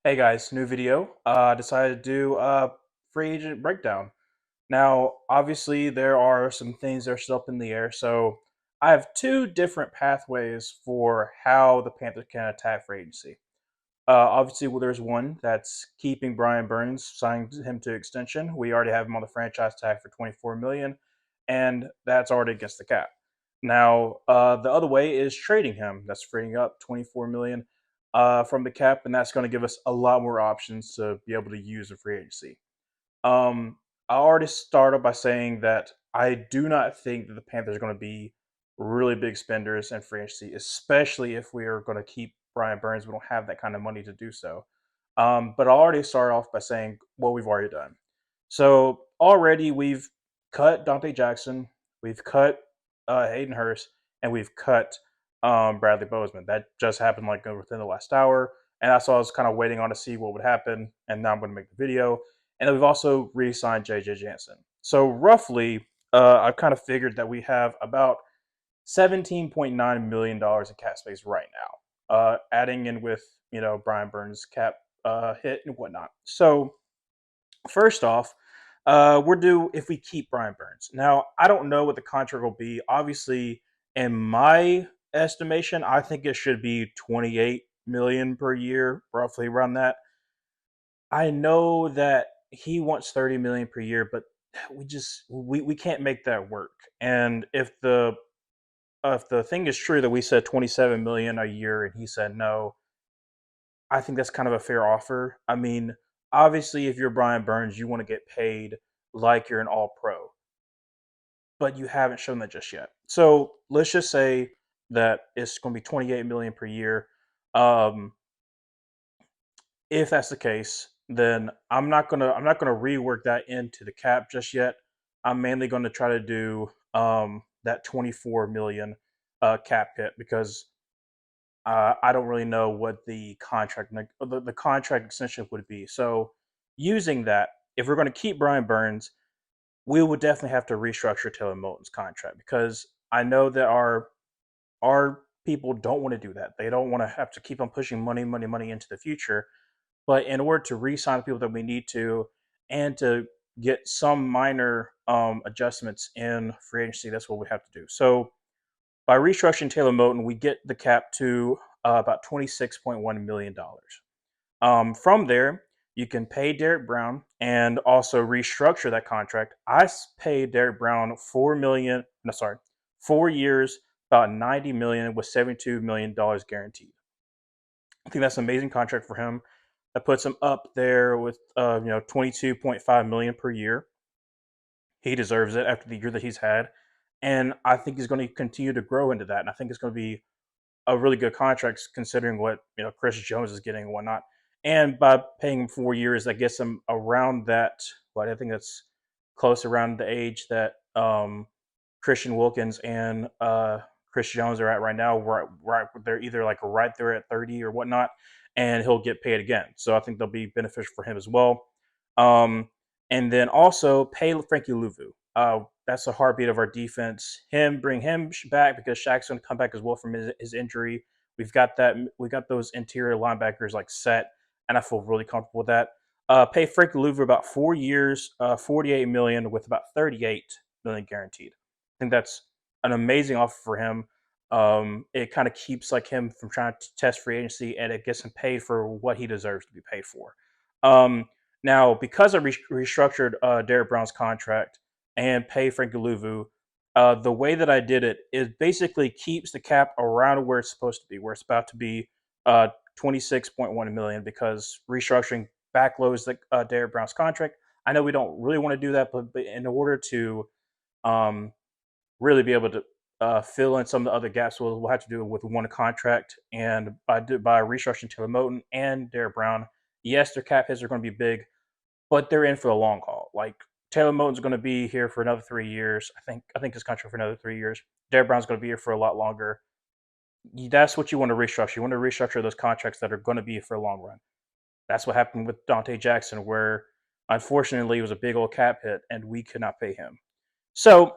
Hey guys, new video. Decided to do a free agent breakdown. Now, obviously, there are some things that are still up in the air. So, I have two different pathways for how the Panthers can attack free agency. Obviously, well, there's one that's keeping Brian Burns, signing him to extension. We already have him on the franchise tag for 24 million, and that's already against the cap. Now, the other way is trading him. That's freeing up 24 million from the cap, and that's going to give us a lot more options to be able to use in free agency. I already started by saying that I do not think that the Panthers are going to be really big spenders in free agency, especially if we are going to keep Brian Burns. We don't have that kind of money to do so. But I'll already start off by saying what we've already done. So already we've cut Dante Jackson, we've cut Hayden Hurst, and we've cut Bradley Bozeman. That just happened like within the last hour, and that's why I was kind of waiting on to see what would happen. And now I'm going to make the video. And then we've also re-signed JJ Jansen. So roughly, I've kind of figured that we have about $17.9 million in cap space right now, adding in with Brian Burns' cap hit and whatnot. So first off, we're due if we keep Brian Burns. Now I don't know what the contract will be. Obviously, in my estimation, I think it should be 28 million per year, roughly around that. I know that he wants 30 million per year, but we can't make that work. And if the thing is true that we said 27 million a year and he said no, I think that's kind of a fair offer. I mean, obviously if you're Brian Burns, you want to get paid like you're an all pro, but you haven't shown that just yet. So let's just say that it's going to be 28 million per year. Um, if that's the case, then I'm not gonna rework that into the cap just yet. I'm mainly going to try to do that 24 million cap hit because I don't really know what the contract extension would be. So using that, if we're going to keep Brian Burns, we would definitely have to restructure Taylor Moton's contract because I know that our people don't want to do that. They don't want to have to keep on pushing money, money, money into the future. But in order to re-sign the people that we need to, and to get some minor adjustments in free agency, that's what we have to do. So by restructuring Taylor Moton, we get the cap to about $26.1 million. From there, you can pay Derek Brown and also restructure that contract. Paid Derek Brown 4 million. No, sorry, 4 years, about 90 million with $72 million guaranteed. I think that's an amazing contract for him. That puts him up there with 22.5 million per year. He deserves it after the year that he's had, and I think he's going to continue to grow into that. And I think it's going to be a really good contract considering what Chris Jones is getting and whatnot. And by paying him 4 years, that gets him around that. What I think that's close around the age that Christian Wilkins and Chris Jones are at right now. Right, they're either like right there at 30 or whatnot, and he'll get paid again. So I think they'll be beneficial for him as well. Um, and then also pay Frankie Louvu. That's the heartbeat of our defense. Bring him back because Shaq's going to come back as well from his injury. We've got that. We got those interior linebackers like set, and I feel really comfortable with that. Pay Frankie Louvu about 4 years, 48 million with about 38 million guaranteed. I think that's an amazing offer for him. It kind of keeps like him from trying to test free agency, and it gets him paid for what he deserves to be paid for. Now, because I restructured Derek Brown's contract and pay Frankie Louvu, the way that I did it is basically keeps the cap around where it's supposed to be, where it's about to be 26.1 million, because restructuring backloads Derek Brown's contract. I know we don't really want to do that, but in order to um, really be able to fill in some of the other gaps, we'll have to do it with one contract. And by restructuring Taylor Moton and Derek Brown, yes, their cap hits are going to be big, but they're in for the long haul. Like Taylor Moton's going to be here for another 3 years. I think his contract for another 3 years. Derek Brown's going to be here for a lot longer. That's what you want to restructure. You want to restructure those contracts that are going to be for a long run. That's what happened with Dante Jackson, where unfortunately it was a big old cap hit and we could not pay him. So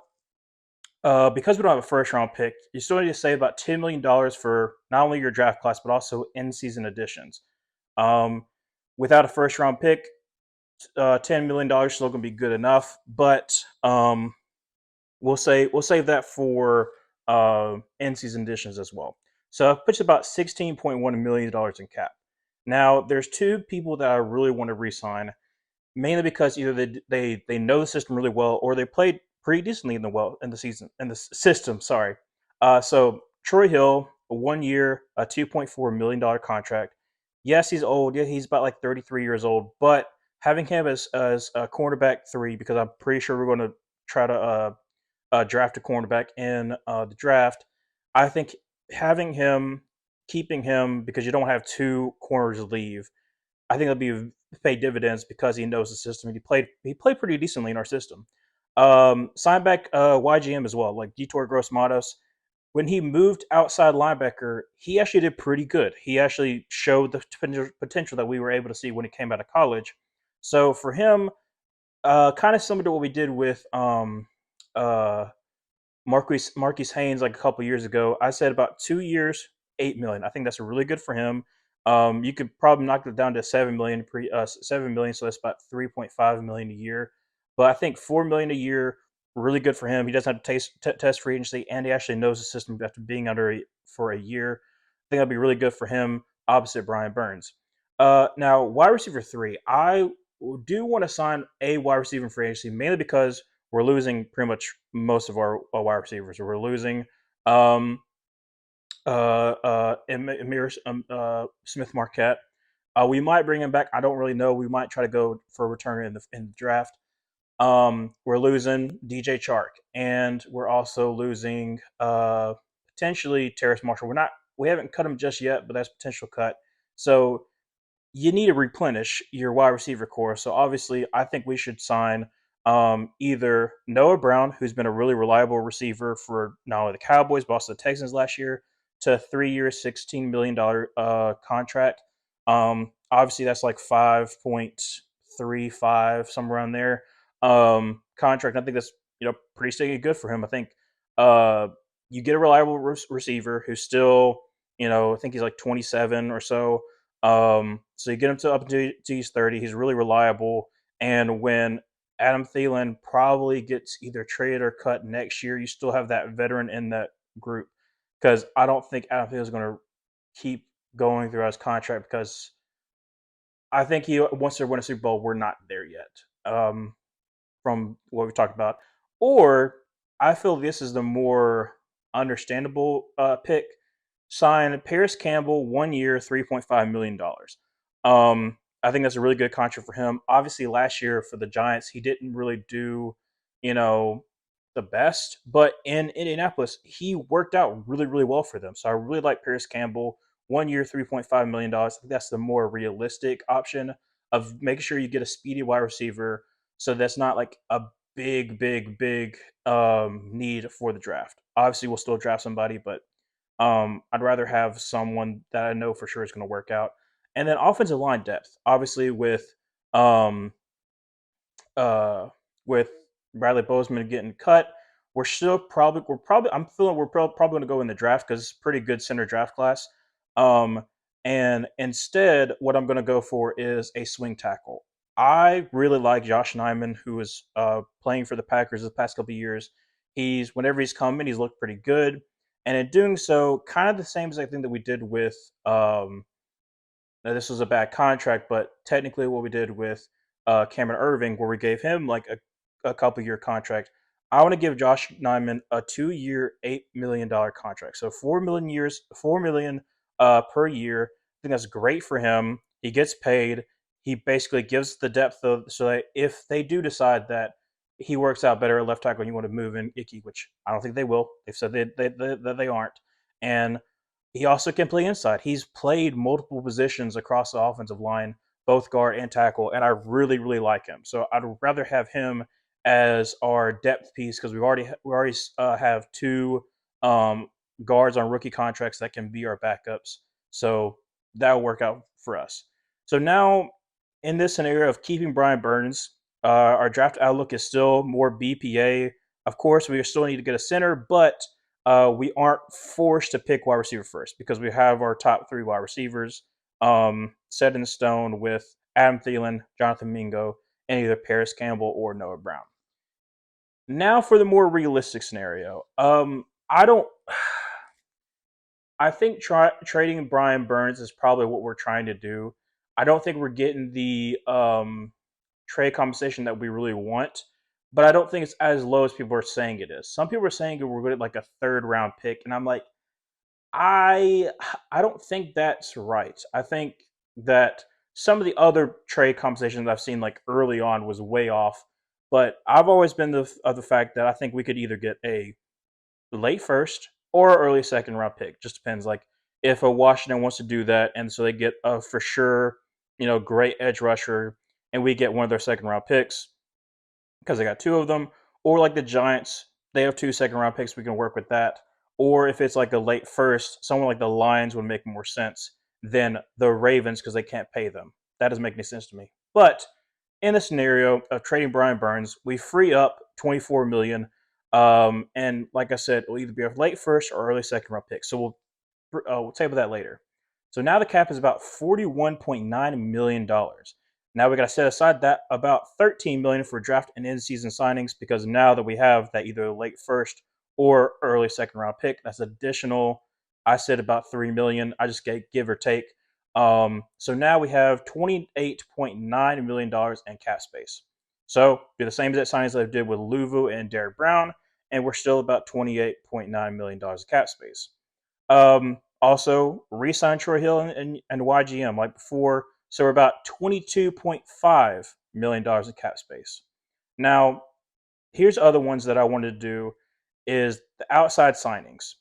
because we don't have a first round pick, you still need to save about $10 million for not only your draft class but also in season additions. Um, Without a first round pick, $10 million still gonna be good enough. But we'll save that for in season additions as well. So it puts about $16.1 million in cap. Now there's two people that I really want to re-sign, mainly because either they know the system really well or they played pretty decently in the season in the system. Sorry. So Troy Hill, a 1 year, a $2.4 million contract. Yes, he's old. Yeah, he's about like 33 years old. But having him as a cornerback three, because I'm pretty sure we're going to try to draft a cornerback in the draft. I think having him, keeping him, because you don't have two corners leave, I think it'll be pay dividends because he knows the system. He played pretty decently in our system. Sign back YGM as well, like Detour Gross Matos. When he moved outside linebacker, he actually did pretty good. He actually showed the potential that we were able to see when he came out of college. So for him, kind of similar to what we did with uh, Marquise Haynes like a couple years ago. I said about 2 years, 8 million. I think that's really good for him. You could probably knock it down to 7 million, 7 million, so that's about 3.5 million a year. But I think 4 million a year, really good for him. He doesn't have to test free agency, and he actually knows the system after being under for a year. I think that'd be really good for him. Opposite Brian Burns. Now wide receiver three, I do want to sign a wide receiver in free agency mainly because we're losing pretty much most of our wide receivers. We're losing um, Amir Smith Marquette. We might bring him back. I don't really know. We might try to go for a return in the draft. We're losing DJ Chark, and we're also losing potentially Terrace Marshall. We haven't cut him just yet, but that's potential cut. So you need to replenish your wide receiver core. So obviously, I think we should sign either Noah Brown, who's been a really reliable receiver for not only the Cowboys but also the Texans last year, to a 3 year, $16 million contract. Obviously, that's like 5.35 somewhere around there contract. I think that's pretty sticky good for him. I think uh, you get a reliable receiver who's still I think he's like 27 or so. So you get him to up to he's 30. He's really reliable. And when Adam Thielen probably gets either traded or cut next year, you still have that veteran in that group. Because I don't think Adam Thielen is going to keep going throughout his contract because I think he wants to win a Super Bowl. We're not there yet. From what we talked about, or I feel this is the more understandable pick. Sign Paris Campbell, 1 year, $3.5 million. I think that's a really good contract for him. Obviously, last year for the Giants, he didn't really do, you know, the best, but in Indianapolis, he worked out really, really well for them. So I really like Paris Campbell. 1 year, $3.5 million. I think that's the more realistic option of making sure you get a speedy wide receiver. So that's not like a big, big, big need for the draft. Obviously, we'll still draft somebody, but I'd rather have someone that I know for sure is going to work out. And then offensive line depth, obviously um, with Bradley Bozeman getting cut, I'm feeling we're probably going to go in the draft because it's a pretty good center draft class. Um, and instead, what I'm going to go for is a swing tackle. I really like Josh Nyman, who is playing for the Packers the past couple of years. Whenever he's coming, he's looked pretty good, and in doing so, kind of the same as I think that we did with now, this was a bad contract, but technically, what we did with Cameron Irving, where we gave him like a couple year contract, I want to give Josh Nyman a 2 year, $8 million contract. So 4 million years, 4 million per year. I think that's great for him. He gets paid. He basically gives the depth of so that if they do decide that he works out better at left tackle and you want to move in Icky, which I don't think they will. They've said that they aren't. And he also can play inside. He's played multiple positions across the offensive line, both guard and tackle, and I really, really like him. So I'd rather have him as our depth piece because we already have two guards on rookie contracts that can be our backups. So that'll work out for us. So now, in this scenario of keeping Brian Burns, our draft outlook is still more BPA. Of course, we still need to get a center, but we aren't forced to pick wide receiver first because we have our top three wide receivers. set in stone with Adam Thielen, Jonathan Mingo, and either Paris Campbell or Noah Brown. Now for the more realistic scenario. I don't. I think trading Brian Burns is probably what we're trying to do. I don't think we're getting the trade compensation that we really want, but I don't think it's as low as people are saying it is. Some people are saying we're going to like a third round pick, and I'm like, I I don't think that's right. I think that some of the other trade conversations I've seen like early on was way off. But I've always been of the fact that I think we could either get a late first or early second round pick. Just depends. Like if a Washington wants to do that, and so they get a for sure, great edge rusher, and we get one of their second round picks because they got two of them, or like the Giants, they have two second round picks. We can work with that. Or if it's like a late first, someone like the Lions would make more sense than the Ravens because they can't pay them. That doesn't make any sense to me. But in the scenario of trading Brian Burns, we free up 24 million. And like I said, it'll either be a late first or early second round pick. So we'll table that later. So now the cap is about $41.9 million. Now we got to set aside that about 13 million for draft and in-season signings because now that we have that either late first or early second round pick, that's additional. I said about 3 million. I just give or take. So now we have $28.9 million in cap space. So do the same exact signings that I did with Luvu and Derek Brown, and we're still about $28.9 million of cap space. Also, re-sign Troy Hill and YGM like before. So we're about $22.5 million in cap space. Now, here's other ones that I wanted to do is the outside signings.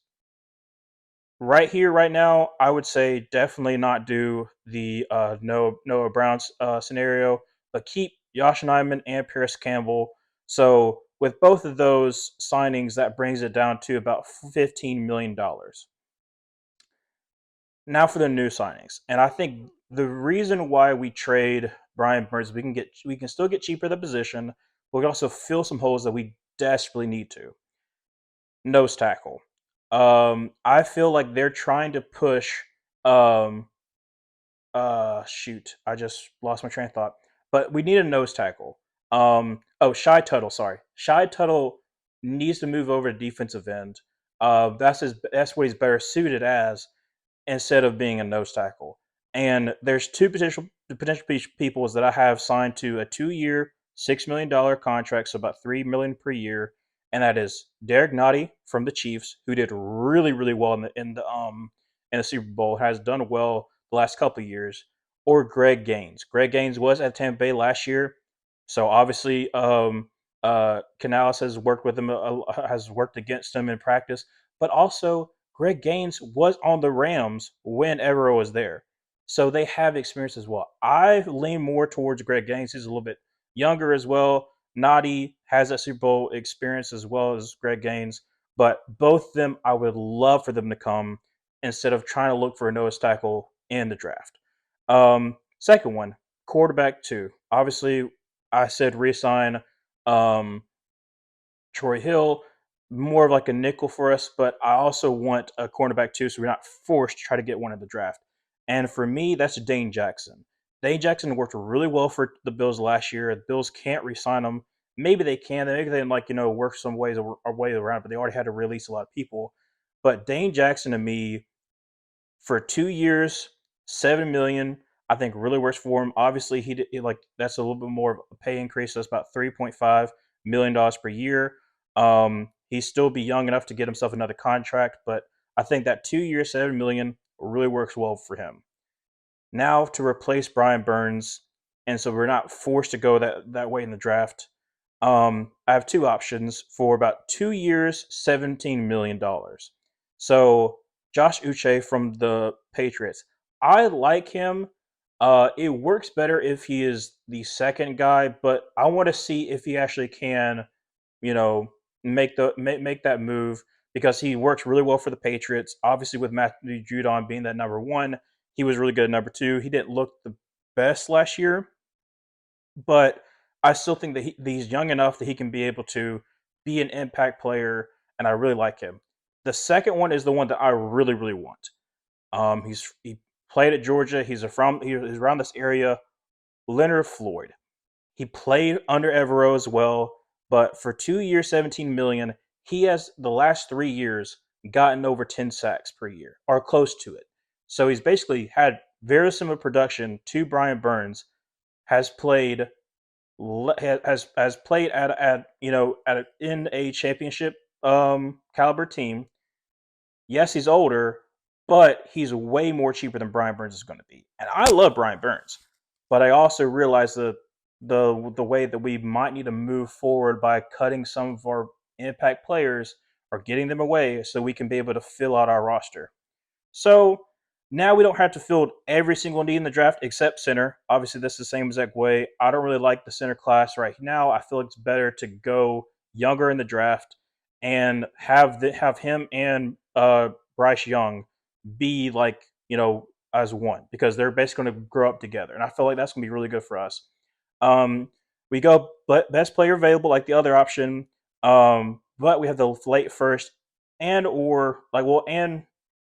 Right here, right now, I would say definitely not do the Noah Brown scenario, but keep Josh Nyman and Paris Campbell. So with both of those signings, that brings it down to about $15 million. Now for the new signings, and I think the reason why we trade Brian Burns, we can still get cheaper the position, but we can also fill some holes that we desperately need to. Nose tackle. I feel like they're trying to push. Um, Shoot, I just lost my train of thought. But we need a nose tackle. Shy Tuttle. Sorry, Shy Tuttle needs to move over to defensive end. That's what he's better suited as instead of being a nose tackle. And there's two potential people that I have signed to a 2 year, $6 million contract, so about $3 million per year, and that is Derek Nottie from the Chiefs, who did really really well in the Super Bowl, has done well the last couple of years, or Greg Gaines. Greg Gaines was at Tampa Bay last year, so obviously Canales has worked with him, has worked against him in practice, but also Greg Gaines was on the Rams when Evero was there. So they have experience as well. I lean more towards Greg Gaines. He's a little bit younger as well. Noddy has that Super Bowl experience as well as Greg Gaines. But both of them, I would love for them to come instead of trying to look for a nose tackle in the draft. Second one, quarterback two. Obviously, I said resign Troy Hill, more of like a nickel for us, but I also want a cornerback too, so we're not forced to try to get one in the draft. And for me, that's Dane Jackson. Dane Jackson worked really well for the Bills last year. The Bills can't re-sign him. Maybe they can. Maybe they can work some ways around, but they already had to release a lot of people. But Dane Jackson to me, for 2 years, 7 million, I think really works for him. Obviously, like that's a little bit more of a pay increase. So that's about $3.5 million per year. He'd still be young enough to get himself another contract, but I think that 2 year, 7 million really works well for him. Now to replace Brian Burns, and so we're not forced to go that way in the draft. I have two options for about 2 years, $17 million. So Josh Uche from the Patriots, I like him. It works better if he is the second guy, but I want to see if he actually can, you know, make that move because he works really well for the Patriots. Obviously, with Matthew Judon being that number one, he was really good at number two. He didn't look the best last year, but I still think that he's young enough that he can be able to be an impact player, and I really like him. The second one is the one that I really, really want. Played at Georgia. He's around this area. Leonard Floyd. He played under Evero as well, but for 2 years, 17 million, he has the last 3 years gotten over 10 sacks per year or close to it. So he's basically had very similar production to Brian Burns. Has played has played in a championship caliber team. Yes, he's older, but he's way more cheaper than Brian Burns is going to be. And I love Brian Burns, but I also realize the way that we might need to move forward by cutting some of our impact players or getting them away so we can be able to fill out our roster. So now we don't have to fill every single need in the draft except center. Obviously, this is the same exact way. I don't really like the center class right now. I feel it's better to go younger in the draft and have him and Bryce Young be like as one because they're basically going to grow up together, and I feel like that's going to be really good for us. Um, we go best player available like the other option, but we have the late first and or like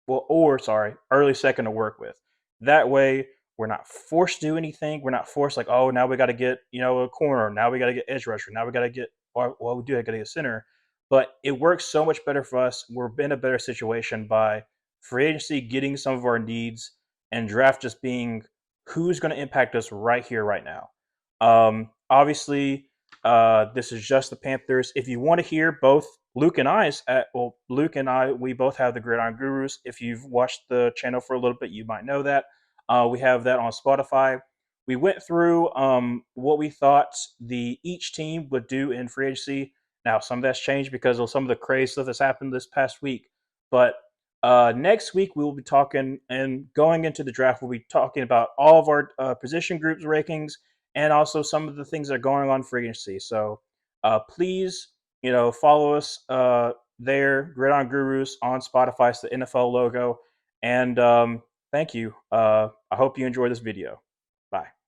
or sorry, early second to work with. That way, we're not forced to do anything. We're not forced like, oh, now we got to get a corner. Now we got to get edge rusher. Now we got to get well, we do got to get center. But it works so much better for us. We're in a better situation by free agency getting some of our needs and draft just being who's going to impact us right here, right now. Obviously, this is just the Panthers. If you want to hear both Luke and Luke and I, we both have the Gridiron Gurus. If you've watched the channel for a little bit, you might know that. We have that on Spotify. We went through what we thought each team would do in free agency. Now, some of that's changed because of some of the crazy stuff that's happened this past week. But next week, we will be talking and going into the draft, we'll be talking about all of our position groups rankings and also some of the things that are going on free agency. So please, follow us there, Gridiron Gurus on Spotify. It's the NFL logo. And thank you. I hope you enjoy this video. Bye.